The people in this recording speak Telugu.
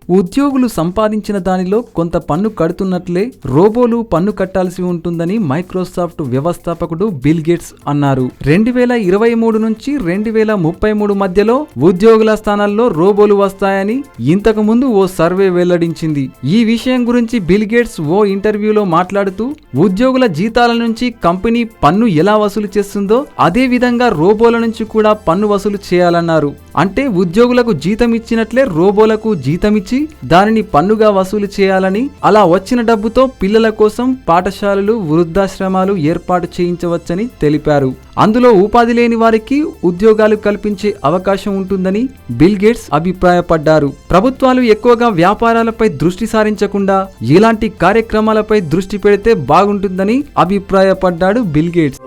ఉద్యోగులు సంపాదించిన దానిలో కొంత పన్ను కడుతున్నట్లే రోబోలు పన్ను కట్టాల్సి ఉంటుందని మైక్రోసాఫ్ట్ వ్యవస్థాపకుడు బిల్ గేట్స్ అన్నారు. 2023 నుంచి 2033 మధ్యలో ఉద్యోగుల స్థానాల్లో రోబోలు వస్తాయని ఇంతకు ముందు ఓ సర్వే వెల్లడించింది. ఈ విషయం గురించి బిల్ గేట్స్ ఓ ఇంటర్వ్యూలో మాట్లాడుతూ ఉద్యోగుల జీతాల నుంచి కంపెనీ పన్ను ఎలా వసూలు చేస్తుందో అదే విధంగా రోబోల నుంచి కూడా పన్ను వసూలు చేయాలన్నారు. అంటే ఉద్యోగులకు జీతం ఇచ్చినట్లే రోబోలకు జీతం ఇచ్చి దానిని పన్నుగా వసూలు చేయాలని, అలా వచ్చిన డబ్బుతో పిల్లల కోసం పాఠశాలలు, వృద్ధాశ్రమాలు ఏర్పాటు చేయించవచ్చని తెలిపారు. అందులో ఉపాధి లేని వారికి ఉద్యోగాలు కల్పించే అవకాశం ఉంటుందని బిల్ గేట్స్ అభిప్రాయపడ్డారు. ప్రభుత్వాలు ఎక్కువగా వ్యాపారాలపై దృష్టి సారించకుండా ఇలాంటి కార్యక్రమాలపై దృష్టి పెడితే బాగుంటుందని అభిప్రాయపడ్డాడు బిల్ గేట్స్.